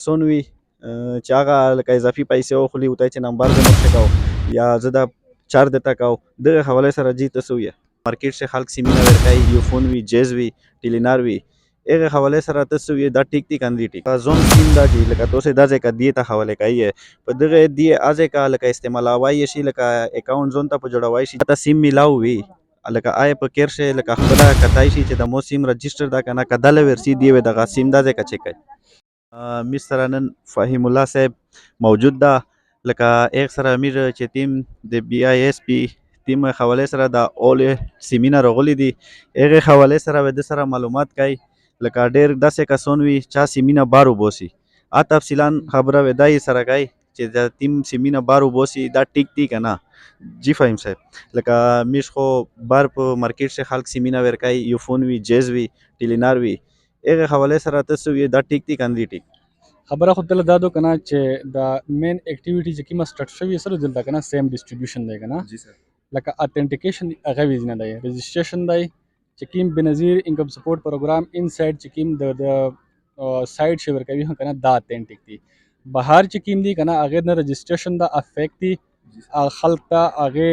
سون وي چې هغه لکه اضافي پیسې واخلي ورته چې نمبر دې مخکې کو یا زه دا چارج درته کو دغه حوالې سره جي ته څه ویه مارکیټ سے خلق سیمینه ورکوي یوفون وي جیز وي ټیلینار وي هغه حوالې سره ته څه ویې دا ټیک دي که نه دي ټیک زون سیم دا چې لکه تاسې دا ځای که دې ته حواله کوي په دغه دې هغه ځای که لکه استعمالوای یې شي لکه اکاونټ زون ته په جوړوای شي ته سیم میلاو وي لکه آیا په کیر شي لکه خپله کتای شي چې د مو سیم رجسټر دا که نه که دله ورسي دی وي دغه سیم دا ځای که چیک کوي میر سره نن فهیم الله صاحب موجود ده لکه هغه سره امیر چې ټیم د بی آی اس پی ټیم حوالې سره د اول سیمینار راغلي دي هغې حوالې سره به د سره معلومات کوي لکه ډېر داسې کسان وي چا سیمینه بار وباسي تفصیلا خبره به دا یې سره کوي چې د ټیم سیمینه بار وباسي دا ټیک دي که نه جی فهیم صاحب لکه میش خو بار په مارکیټ سے خلق سیمینه ورکوي یوفون وي جیز وي ټیلینار وي هغه حوالې سره ته څه ویې دا ټیک دي که نه دي ټیک خبره خو دلته دا ده که نه چې د مین اکټیویټي چې کومه سټارټ شوې سره دلته که نه سیم ډسټریبیوشن دی که نه جی سر لکه اتنټیکیشن هغه ویز نه دی رجسټریشن دی چې کوم بنظیر انکم سپورټ پروګرام ان سایډ چې کوم د سایډ شي ورکوي که نه دا اتنټیک دي بهر چې کوم دي که نه هغې نه رجسټریشن دا افیکټ دي خلق ته هغې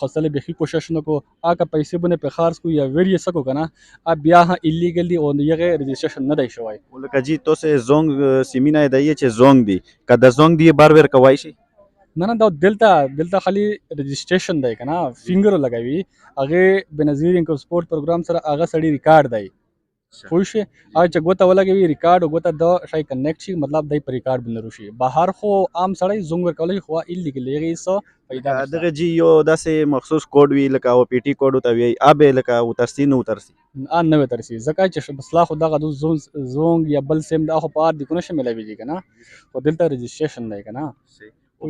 خصلې بیخي کوشش نه کو هغه پیسې بونه په خرڅ کو یا ویډیو سکو که نه بیا ایلیګل دي او هغې رجسټریشن نه دی شوی لکه جی تاسې زونګ سیمینه یې دی چې زونګ دي که د زونګ دی بار ورکوای شي نه دا دلته خالي رجسټریشن دی که نه فینګر لګوي هغې بنظیر انکم سپورټ پروګرام سره هغه سړی ریکارډ دی پوه شوې هغه چې ګوته ولګوي ریکارډ او ګوته د شی کنیکټ شي مطلب دی په ریکارډ باندې روشي بهر خو عام سړی زونګ ورکولی خو ایلیګل هغې څه پیدا نشته دغه جی یو داسې مخصوص کوډ وي لکه او پی ټي کوډ ورته وایي به لکه وترسي نه وترسي نه وترسي ځکه چې مسله خو دغه زونګ یا بل سیم دا خو په هر دیکونه شه میلاویږي که نه خو دلته رجسټریشن دی که نه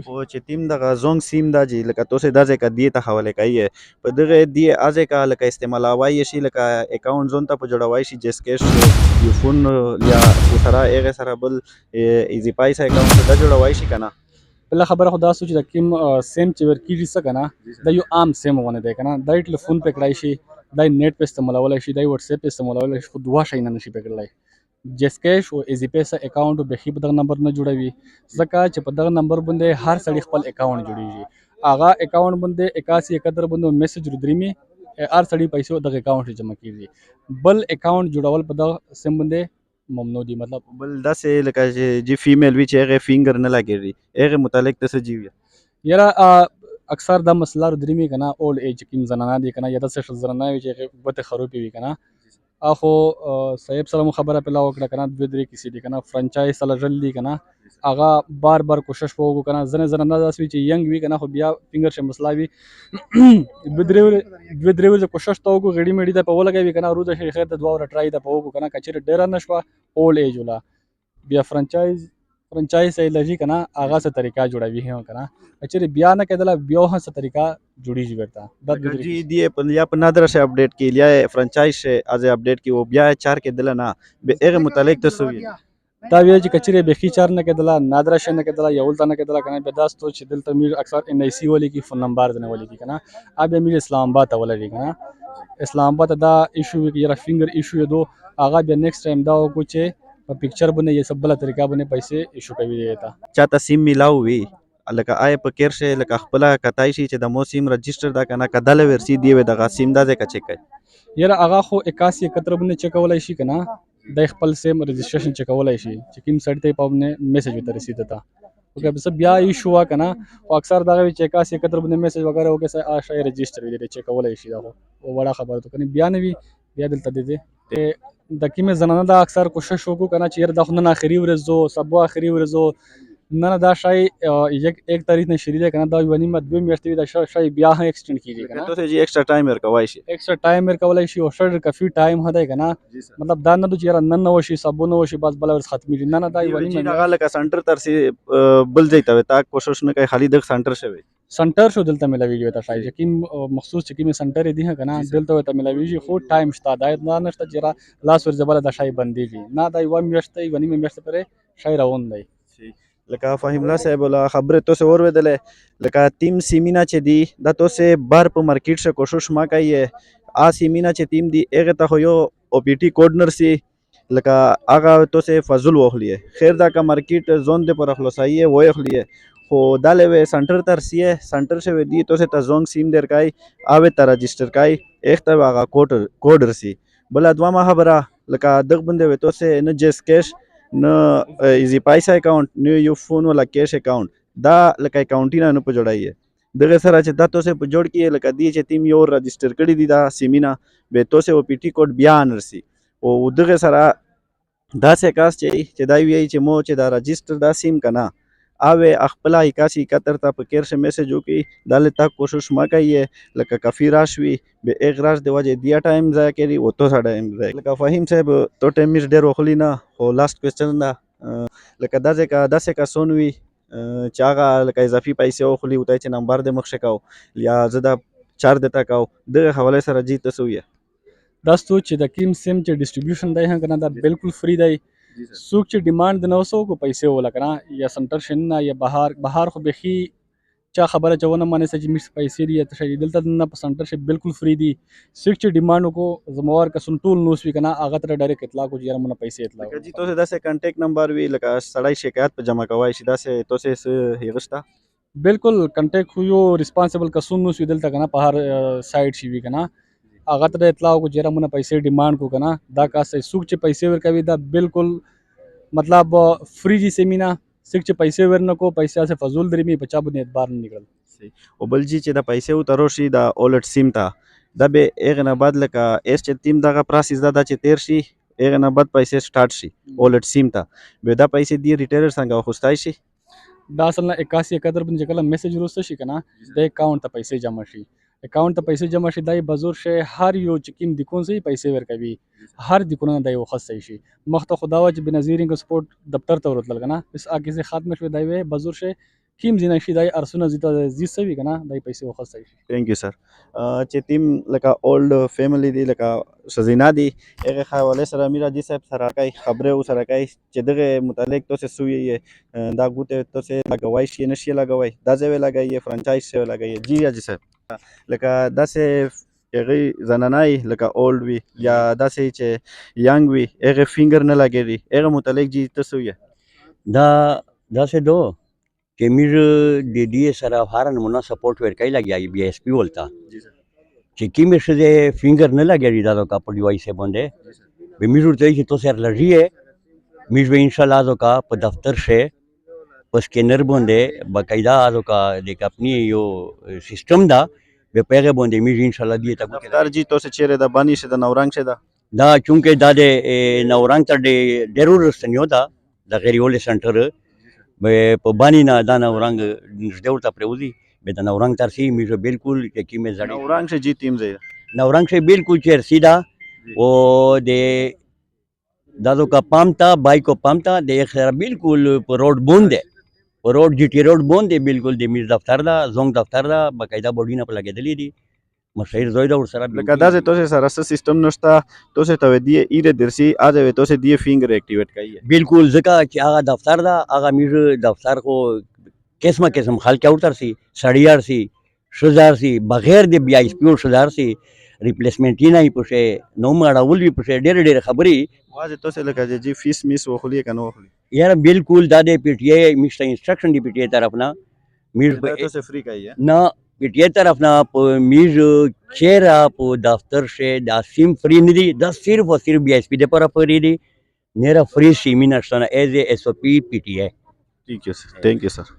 خو چې ټیم دغه زونګ سیم دا چې لکه تاسې دا ځای که دې ته حواله کوي په دغه دې هغه ځای که لکه استعمالوای یې شي لکه اکاونټ زون ته په جوړوای شي جیس کیش یوفون یا ورسره هغې سره بل ایزي پایس اکاونټ دا جوړوای شي که نه بله خبره خو دا سو چې د کوم سیم چې ورکېږي څه که نه دا یو عام سیم ونه دی که نه دا یې ټلیفون پې کړای شي دا یې نیټ په استعمالولی شي دا یې وټساپ په استعمالولی شي خو دوه شیونه نشي پې کړلی جیس کیش او ایزي پیسه اکاونټ بیخي په دغه نمبر نه جوړوي ځکه چې په دغه نمبر باندې هر سړي خپل اکاونټ جوړیږي هغه اکاونټ باندې 81 باندې میسج ردرمي هر سړي پیسې دغه اکاونټ جمع کیږي بل اکاونټ جوړول په دغه سیم باندې ممنوع دي مطلب بل داسې لکه چې جی فیمیل وي چې هغې فینګر نه لګېږي هغې متعلق ته څه جی وي یاره اکثر دا مسله ردرمي که نه اولډ ایج کوم زنانه دي که نه یا داسې زنانه وي چې هغې ګوتې خروپې وي که نه خو صاحب سره مو خبره پیلا وکړه که نه دوه درې کیسې دي که نه فرنچایز سره ژل دي که نه هغه بار کوشش به وکړو که نه ځینې زنانه داسې وي چې ینګ وي که نه خو بیا فینګر شي مسله وي دوه درې ورځې کوشش ته وکړو غړي مړي ته په ولګوي که نه روزه شي خیر ته دوه وره ټرای ته په وکړو که نه که چېرې ډېره نه شوه اولډ ایج وله بیا فرنچایز ایلرجي که نه هغه څه طریقه جوړوي هم که نه که چېرې بیا نه کېدله بیا هم څه طریقه جوړیږي بیرته جی دی یا په نادره شي اپډیټ کی یا فرانچایز شي از اپډیټ کی او بیا چار کې دل نه به هغه متعلق ته سوي دا وی چې کچره بخي چار نه کېدله نادره شي نه کېدله یو ځل نه کېدله کنه به داستو چې دلته میر اکثر ان آی سی ولې کی فون نمبر نه ولې کی کنه اب میر اسلام آباد ته ولې کنه اسلام آباد دا ایشو کې یره فینګر ایشو دو هغه به نیکسټ ټایم دا وکړو چې په پکچر باندې یې سب بل طریقه باندې پیسې ایشو کوي دیتا چاته سیم میلاو وي لکه آی په کیر شي لکه خپل کتای شي چې د مو سیم رجسټر دا کنه کدل ورسی دی و د سیم دا ځکه چک کوي یره هغه خو 81 71 باندې چک کولای شي کنه د خپل سیم رجسټریشن چک کولای شي چې کوم سایت ته په باندې میسج وته رسیدل تا اوګه بس بیا ایشو کنه او اکثر دا چې 81 71 باندې میسج وغیرہ وکړي سه شای رجسټر وی دی چک کولای شي دا او وړه خبره ته کنه بیا نه وی بیا دلته دی د کیمه زنانه دا اکثر کوشش وکړو کنه چې یره د خو نه اخري ورځو سبا اخري ورځو نه دا شای یک تاریخ نه شریده کنه دا ونی مت دوه میاشتې دا شای بیا هم ایکسټند کیږي کنه ته چې ایکسترا ټایم ورکوای شي ایکسترا ټایم ورکولای شي او شر کافي ټایم هدا کنه مطلب دا نه چې نن نو شي سبو نو شي بس بل ورځ ختمي نه دا ونی چې هغه لکه سنټر تر سي بل ځای ته تا کوشش نه کوي خالي د سنټر شوی سنټر شو دلته ملاویږي ته شای چې مخصوص چې کی سنټر دی کنه دلته ته ملاویږي خو ټایم شته دا نه نشته چې لاس ور زبر د شای بنديږي نه دا و میاشتې ونی میاشتې پرې شای روان دی لکه فهیم الله صاحب ولا خبره تو سے اور ودلې لکه ټیم سیمینا چې دی دا تو سے بار په مارکیټ سے کوشش ما کوي سیمینا چې ټیم دی هغه ته یو او پی ټی کوډ نرسي لکه هغه تاسې فضل واخلي خیر دا که مارکیټ زون دی پر خلاصایی ویخلی خو دا لوی سنټر ته رسیه سنټر شوی دی تاسې ته زونګ سیم درکای اوې ته رجسټر کای ایخ ته هغه کوډ رسی بله دویمه خبره لکه دغه باندې وی تاسې نه جیس کیش نه ایزی پیسه اکاونټ نه یو فون ولا کیش اکاونټ دا لکه اکاونټ نه په جوړایي دغه سره چې دا تاسې په جوړ کې لکه دی چې تیم یو رجسټر کړی دی دا سیمینه به تاسې او پی ټي کوډ بیا نرسي او دغه سره داسې کاس چې دا وی چې مو چې دا رجسټر دا سیم کنه اوه خپل 8171 ته په کیر شه میسج وکي دا لته کوشش ما کوي لکه کافی راشوي به ایک راش دی وجه دی ټایم ځای کوي او تو ساده ټایم ځای لکه فهیم صاحب تو ټایم میز ډیر وخلی نه او لاست کوېسچن دا لکه داسې کا سونوي چې هغه لکه اضافي پیسې وخلی وتای چې نمبر د مخ شکاو یا زه دا چار دتا کاو دغه حواله سره جی تاسو یې دا ستو چې د کیم سیم چې ډیسټریبیوشن دی هم کنه دا بالکل فری دی څوک چې ډیمانډ نه وسو کو پیسې ولا کنه یا سنټر شین نه یا بهار خو بخي چا خبره چونه مانه چې مش پیسې دی ته شي دلته نه په سنټر شي بالکل فری دی څوک چې ډیمانډ کو زموار کا سنټول نو سوي کنه هغه تر ډایرکټ اطلاع کو یاره مونږ پیسې اطلاع لکه جی تاسو داسې کانټیکټ نمبر وی لکه سړی شکایت په جمع کوای شي داسې تاسو هیغستا بالکل کنټیکټ خو یو ریسپانسیبل کسون نو سوي دلته کنه په هر سایډ شي وی کنه هغه ته اطلاع کو یاره مونږ پیسې ډیمانډ کو کنه دا کا څوک چې پیسې ورکوي دا بالکل مطلب فری جی سیمینا څوک چې پیسې ورنکو پیسې سے فضول درمی بچا باندې اعتبار نه نکړل او بل جی چې د پیسې او ترو شي د اولټ سیم ته دا به ایغه نه بعد لکه اس چې تیم دغه پروسس دا چې تیر شي ایغه نه بعد پیسې سٹارټ شي اولټ سیم ته به دا پیسې دی ریټیلر څنګه خوستای شي دا اصل نه 8171 باندې کله میسج روسته شي کنه د اکاونټ ته پیسې جمع شي اکاونټ ته پیسې جمع شي دای بزور شي هر یو چکیم د کون سي پیسې ورکوي هر د کونه دای وخص شي مخته خداوا چې بنظیرینګ سپورت دفتر ته ورتل کنه بس اګه سي ختم شوی دای بزور شي کیم زینه شي دای ارسونه زیته زی سوي کنه دای پیسې وخص شي ثانک یو سر چې تیم لکه اولډ فیملی دی لکه سزینا دی هغه حواله سره میرا جی صاحب سره کوي خبره او سره کوي چې دغه متعلق تاسو سوی دا ګوته تاسو لګوي شي نشي لګوي دا ځای لګي فرانچایز سره لګي جی جی صاحب لکه داسې هغه زنانای لکه اولډ وی یا داسې چې یانګ وی هغه فینګر نه لګي هغه متعلق جی تاسو یې دا داسې دو چې میر د دې سره هر نمونه سپورټ ورکای لګي بي اس پی ولتا چې کیمه شه فینګر نه لګي دا کا په ډیوایس باندې به میر ته چې تو سر لږی میر به ان شاء الله دا کا په دفتر شه په سکینر باندې باقاعده دا کا د خپل یو سیستم دا به پیغه باندې میر ان شاء الله دی ته دفتر جی تاسو چیرې د بانی شه د نورنګ شه دا چونکه دا د نورنګ تر ډیرو رسنیو دا د غیریول سنټر په بانی نه دا نورنګ نږدې ورته پروزي به د نورنګ تر سی میږي بالکل کې مې زړی نورنګ شه جی تیم زی نورنګ شه بالکل چیر سیدا او د دادو کا پامتا بایکو پامتا د خیر بالکل په روډ بوندې په روډ جی ټی روډ بوندې بالکل د میر دفتر دا زونګ دفتر دا باقاعده بوډی نه لګیدلې دي مشهیر زوی دا ور سره لکه دا چې تاسو سره سیستم نشته تاسو ته دی ایره درسي اځه تاسو دی فینګر اکټیویټ کوي بالکل ځکه چې هغه دفتر دا هغه میر دفتر خو قسم خلک اورتر سي سړیار سي شزار سي بغیر د بي اس پی شزار سي ریپلیسمنٹ نه پوشه نو ماړول وی پوشه ډېر خبري واځه تاسو لکه جی فیس میس وخلی کنه وخلی یار بالکل دا د پی ټی آی میشته انسټرکشن دی پی ټی آی طرف نه میر تاسو فری کوي نه پی ټی آی طرف نه په میر چیرې په دفتر شه دا سیم فری نه دی دا صرف او صرف بي اس پی د پر فری دی نه را فری سیمینار شنه ایز ا اس او پی پی ټی آی ٹھیک ہے سر تھینک یو سر